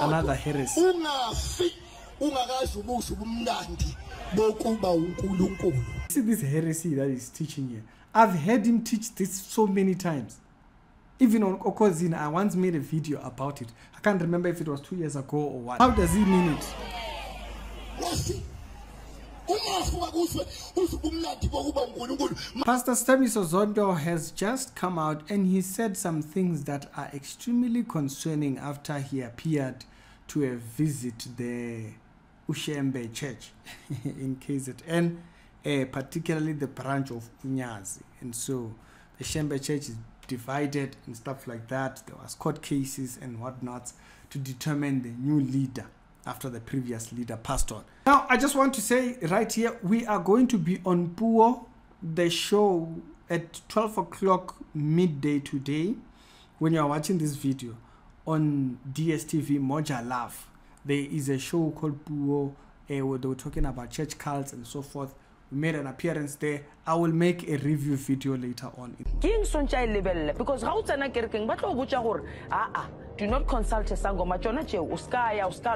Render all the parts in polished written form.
another heresy. See this heresy that he's teaching here. I've heard him teach this so many times. Even on Okozina, I once made a video about it. I can't remember if it was 2 years ago or what. How does he mean it? Pastor Stamiso Zondo has just come out and he said some things that are extremely concerning after he appeared to a visit the Shembe Church in KZN, particularly the branch of Unyazi. And so the Shembe Church is divided and stuff like that. There was court cases and whatnot to determine the new leader after the previous leader passed on. Now, I just want to say right here, we are going to be on Puo, the show at 12 o'clock midday today. When you are watching this video on DSTV Moja Love, there is a show called Puo where they were talking about church cults and so forth. We made an appearance there. I will make a review video later on. Because do not consult a sango machona che uskaya uska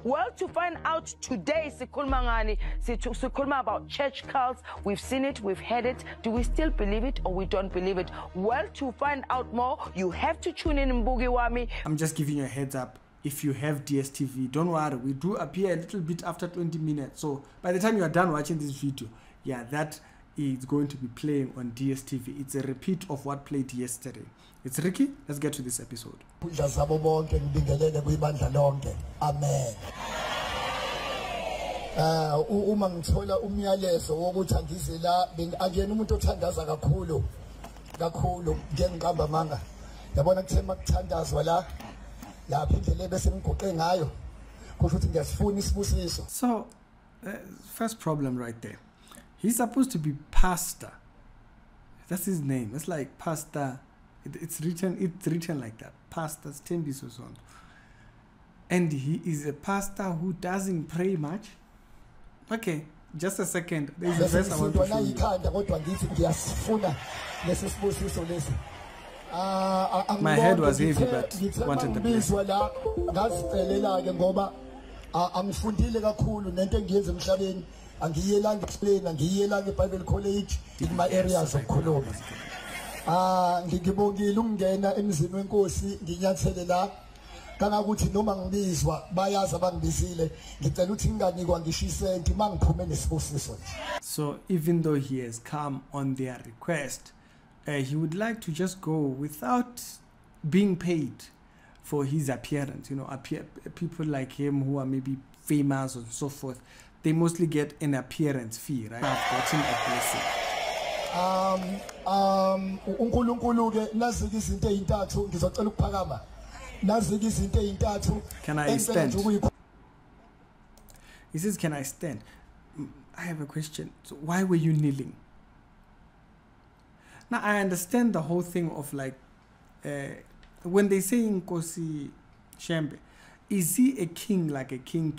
well, to find out today, Sikulma about church cults. We've seen it, we've heard it. Do we still believe it or we don't believe it? Well, to find out more, you have to tune in Mbugi Wami. I'm just giving you a heads up. If you have DSTV, don't worry. We do appear a little bit after 20 minutes. So by the time you are done watching this video, yeah, that is going to be playing on DSTV. It's a repeat of what played yesterday. It's Ricky. Let's get to this episode. Amen. Uma ngithola umyalezo wokuthi angizela angena umuntu othandaza kakhulu ngengqamba manga yabona kuthe makuthandazwa lapha indlela bese ngigoqe ngayo kusho ukuthi ngiyasifuna isibusiso. So first problem right there, he's supposed to be pastor. That's his name. It's like pastor. It's written like that. Pastor Stamiso Zondo. And he is a pastor who doesn't pray much. Okay, just a second. There's a verse I want to show you. My head was heavy, but wanted the blessing. Bible college in my areas of Colombia. Ngigibongile ungena emzini wenkosi nginyathelela kana ukuthi noma ngibizwa bayazi abangibizile ngicela ukuthi nginganikwa ngishisenti mangiphume nesibusiso. So even though he has come on their request, he would like to just go without being paid for his appearance. You know, people like him who are maybe famous and so forth, they mostly get an appearance fee, right? I've gotten a blessing. uNkulunkulu ke nazike izinto ezintathu ngizocela ukuphakama. Nazike izinto ezintathu. Can I stand? He says, can I stand? I have a question. So why were you kneeling? Now I understand the whole thing of like when they say Nkosi Shembe, is he a king, like a king?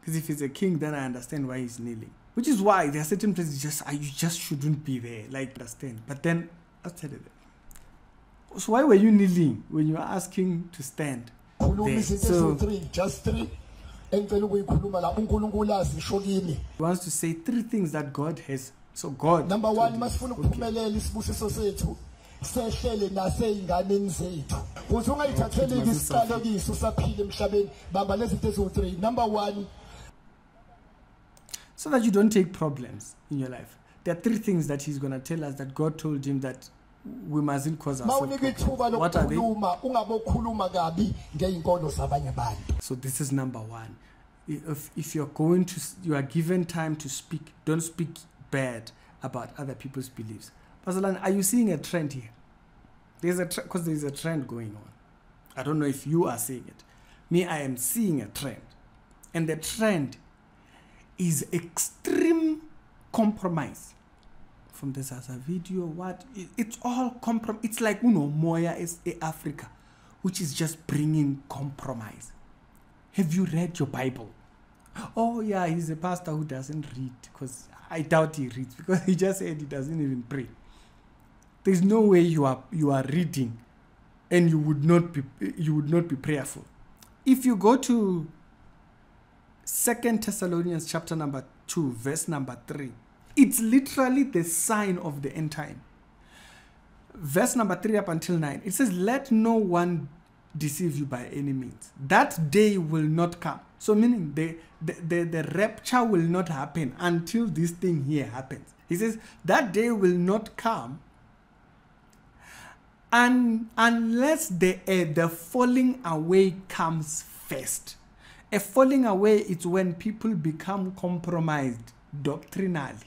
Because if he's a king, then I understand why he's kneeling. Which is why there are certain places you just shouldn't be there, like understand. But then I'll tell you that. So why were you kneeling when you were asking to stand there? So just three. He wants to say three things that God has. So God. Number one, masifuna ukuphumelela isibusiso sethu sehlele naseyinganeni zethu. Kuthi ungayithatheli isiqalekiso saphila emhlabeni bamba lezi zinto ezo3. Number one, so that you don't take problems in your life. There are three things that he's going to tell us that God told him that we mustn't cause ourselves problems. What are they? So this is number one. If you're going to, you are given time to speak, don't speak bad about other people's beliefs. Pastor Lan, are you seeing a trend here? There's a because there's a trend going on. I don't know if you are seeing it. Me, I am seeing a trend. And the trend is extreme compromise. From this as a video, what it's all compromise. It's like Moya is Africa, which is just bringing compromise. Have you read your Bible? Oh yeah, he's a pastor who doesn't read, because I doubt he reads, because he just said he doesn't even pray. There's no way you are reading and you would not be prayerful. If you go to 2 Thessalonians chapter number 2, verse number 3, it's literally the sign of the end time. Verse number 3 up until 9, it says, let no one deceive you by any means. That day will not come. So meaning the rapture will not happen until this thing here happens. He says that day will not come unless the falling away comes first. A falling away is when people become compromised doctrinally.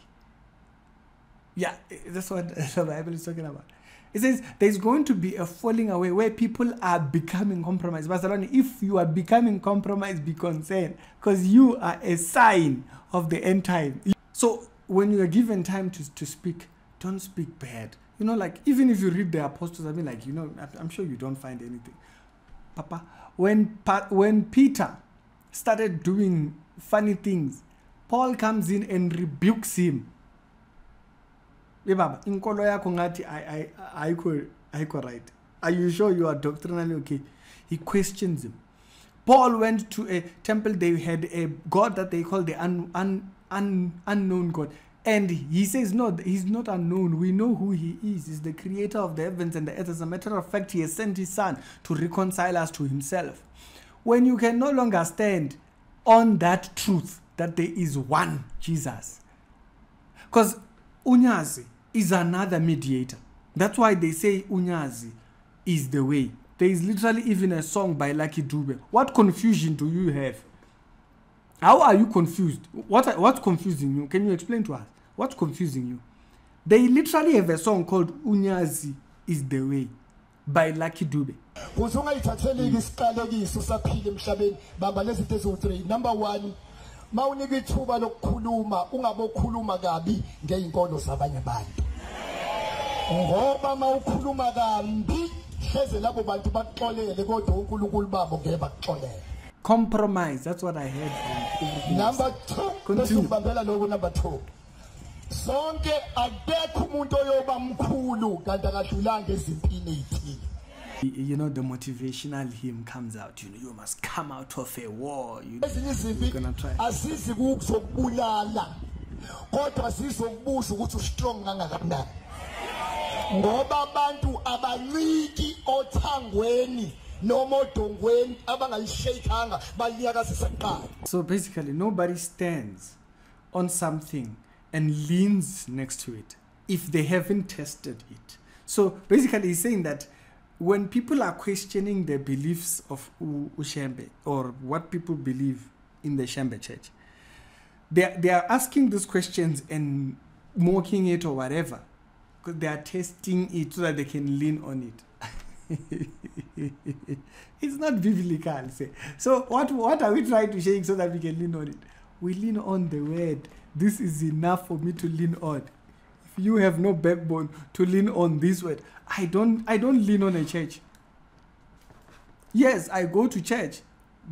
Yeah, that's what the Bible is talking about. It says there's going to be a falling away where people are becoming compromised. Barcelona, if you are becoming compromised, be concerned, because you are a sign of the end time. So when you are given time to speak, don't speak bad. You know, like, even if you read the apostles, I mean, like, you know, I'm sure you don't find anything. Papa, when Peter started doing funny things, Paul comes in and rebukes him. Inkolo yakho ngathi ayikho right. Are you sure you are doctrinally okay? He questions him. Paul went to a temple. They had a god that they call the unknown God. And he says, no, he's not unknown. We know who he is. He's the creator of the heavens and the earth. As a matter of fact, he has sent his son to reconcile us to himself. When you can no longer stand on that truth that there is one Jesus. Because Unyazi is another mediator. That's why they say Unyazi is the way. There is literally even a song by Lucky Dube. What confusion do you have? How are you confused? What's confusing you? Can you explain to us? What's confusing you? They literally have a song called Unyazi is the way by Lucky Dube. Number one, mawunika ithuba lokukhuluma ungabokhuluma kabi ngeinkolo zabanye abantu ngoba mawukhuluma kambi hleze labo bantu baxolele kodwa uNkulunkulu babo ngeke baxolele. Compromise, that's what I heard. Number 2, besibambela lokho. Number 2, sonke akekho umuntu oyoba mkhulu kanti akadlulanga ezimpini ezithile. You know, the motivational hymn comes out. You know, you must come out of a war. You're gonna try. Asizi ukuzokubulala kodwa asizokubusha ukuthi ustrong kangakanani ngoba abantu abanciki othangweni noma odongweni abangayishayikanga baliyakazisa kuqala. So basically, nobody stands on something and leans next to it if they haven't tested it. So basically, he's saying that when people are questioning the beliefs of Shembe or what people believe in the Shembe church, they are asking these questions and mocking it or whatever because they are testing it so that they can lean on it. It's not biblical. So what are we trying to shake so that we can lean on it? We lean on the word. This is enough for me to lean on. If you have no backbone to lean on this word, I don't lean on a church. Yes, I go to church.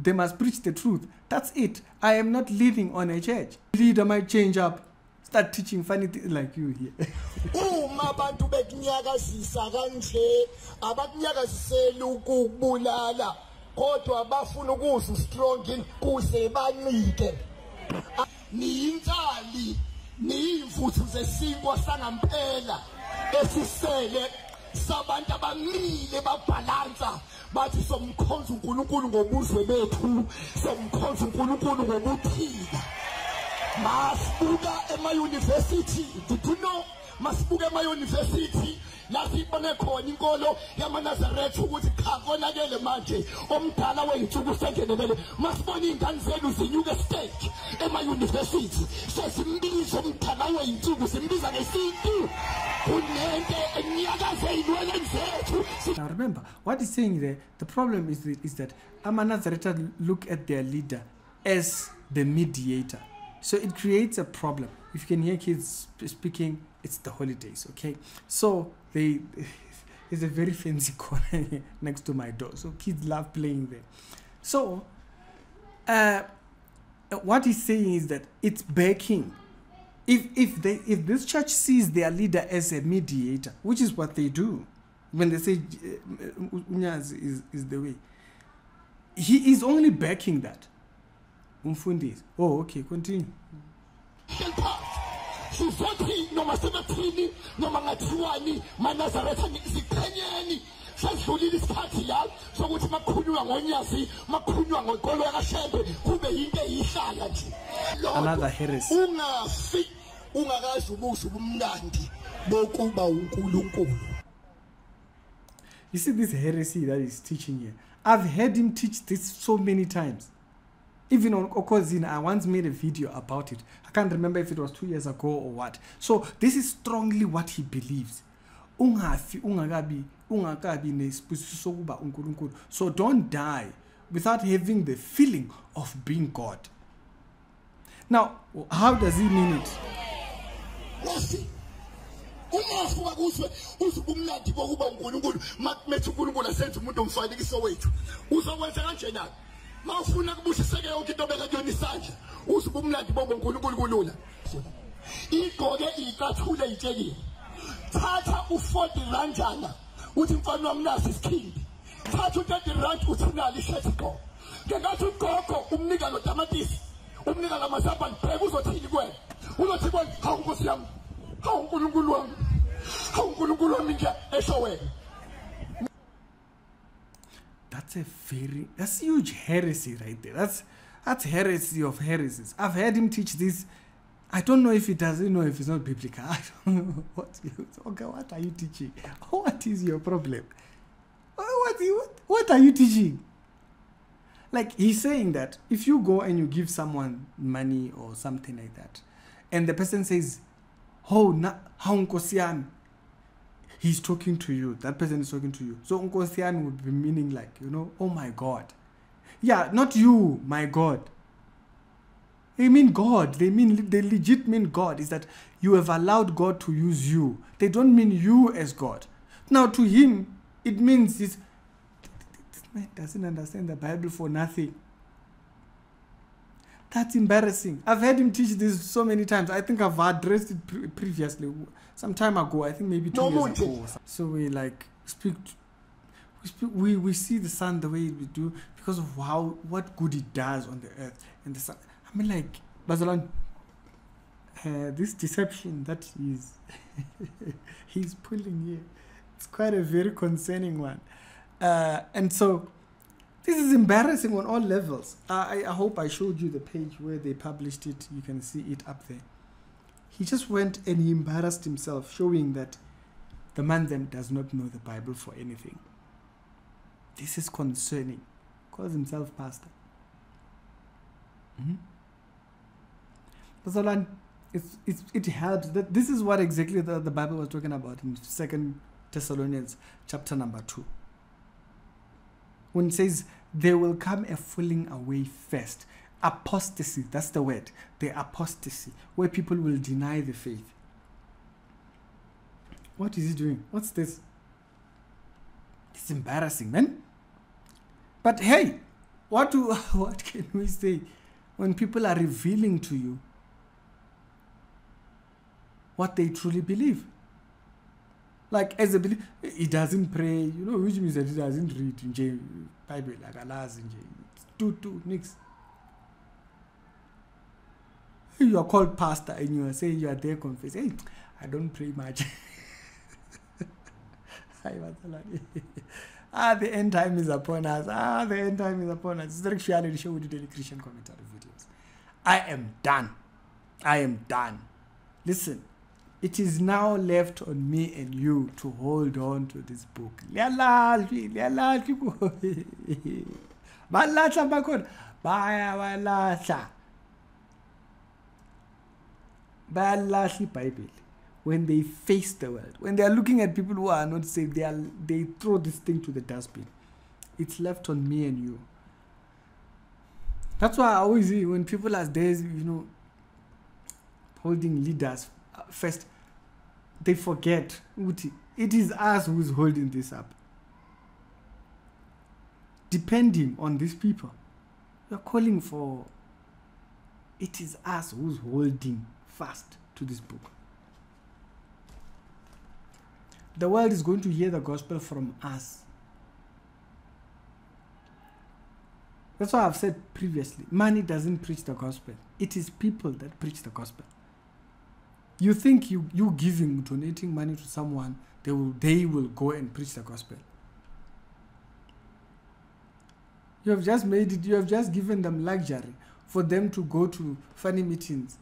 They must preach the truth. That's it. I am not leaning on a church. Leader might change up, start teaching funny things like you here. Uma abantu bekunyakazisa kanje abakunyakazisela ukubulala kodwa bafuna ukuza strong kuze bancike. Niyintsali niyimfuthu zesinkwa sangampela esisele sabantu abamile babhalansa bathi somkhonza uNkulunkulu ngobuzwe bethu somkhonza uNkulunkulu ngokuphila. Masibuka ema-university, did you know? Masibuka ema-university la sibone khona inkolo yamaNazaretha ukuthi cha konakele manje omdala wey'nsuku sengenelele. Masibona iy'ngane zenu zinyuka stage ema-university sesimbiza omdala wey'nsuku simbiza ngesintu kunento enyakaze ey'nweleni zethu. Now remember, what he's saying there, the problem is that amaNazaretha look at their leader as the mediator. So it creates a problem. If you can hear kids speaking, it's the holidays, okay? So there's a very fancy corner next to my door. So kids love playing there. So what he's saying is that it's backing. If this church sees their leader as a mediator, which is what they do, when they say Unyas is the way, he is only backing that. Umfundisi. Oh, okay, continue. Sizothi noma sebethini noma ngathiwani maNazaretha siqhenyeni sedlulile isikhathi la sokuthi makhulunywa ngoNyasi makhulunywa ngonkolo yaKaShembe kube yinto eyihlala nje. Another heresy. Ungafi ungakazi ubuso ubumnandi bokuba uNkulunkulu. You see this heresy that he's teaching here. I've heard him teach this so many times. Even on Okozina, I once made a video about it. I can't remember if it was 2 years ago or what. So this is strongly what he believes. So don't die without having the feeling of being God. Now, how does he mean it? Uma uzwe uzubumnandi bokuba uNkulunkulu makumethe uNkulunkulu asenze umuntu omfanekiso wethu uzokwenza kanjena mawufuna kubusiseke yonke into beka kuyona isandla uzubumnandi bokuba uNkulunkulu kulula igoke ikathule itshekile thatha u40 ranjana uthi mfana wami nasi isikhindi thatha u30 rand uthi nali ishethi go ngengathi ugogo umnika lo tamatisi umnika la mazambane bheka uzothini kuwena uzothi bona hawu Nkosi yami hawu uNkulunkulu wami hawu uNkulunkulu wami nje esho wena. That's huge heresy right there. That's heresy of heresies. I've heard him teach this. I don't know if he doesn't know if it's not biblical. I don't know what are you teaching? What is your problem? What are you teaching? Like he's saying that if you go and you give someone money or something like that, and the person says, "Oh, how Nkosi yami," he's talking to you. That person is talking to you. So Nkosi yami would be meaning like, oh my God. Yeah, not you, my God. They mean God. They legit mean God. Is that you have allowed God to use you. They don't mean you as God. Now to him, it means this man doesn't understand the Bible for nothing. That's embarrassing. I've heard him teach this so many times. I think I've addressed it previously, some time ago. I think maybe 2 years ago. So we like we see the sun the way we do because of what good it does on the earth and the sun. I mean, like Bazalan, this deception that he's pulling here, it's quite a very concerning one, and so. This is embarrassing on all levels. I hope I showed you the page where they published it. You can see it up there. He just went and he embarrassed himself, showing that the man then does not know the Bible for anything. This is concerning. Calls himself pastor. It helps that this is what exactly the Bible was talking about in 2 Thessalonians chapter number 2. When it says, there will come a falling away first. Apostasy, that's the word. The apostasy, where people will deny the faith. What is he doing? What's this? It's embarrassing, man. But hey, what can we say when people are revealing to you what they truly believe? Like as a believer, he doesn't pray, which means that he doesn't read in the Bible, like Allah's in two nix. You are called pastor and you are saying you are there confessing, hey, I don't pray much. The end time is upon us. The end time is upon us. It's the reality show with the daily Christian commentary videos. I am done. Listen. It is now left on me and you to hold on to this book. Bible. When they face the world, when they are looking at people who are not saved, they throw this thing to the dustbin. It's left on me and you. That's why I always see when people are there, holding leaders first, they forget it is us who's holding this up. Depending on these people, you're calling for it is us who's holding fast to this book. The world is going to hear the gospel from us. That's why I've said previously, money doesn't preach the gospel. It is people that preach the gospel. You think you giving, donating money to someone, they will go and preach the gospel. You have just made it, you have just given them luxury for them to go to funny meetings,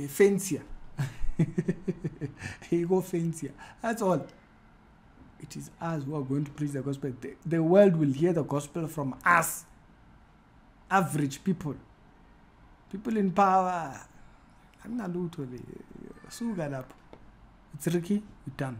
fancier. You go fancier. That's all. It is us who are going to preach the gospel. The world will hear the gospel from us. Average people. People in power. I'm not It's Ricky, we're done.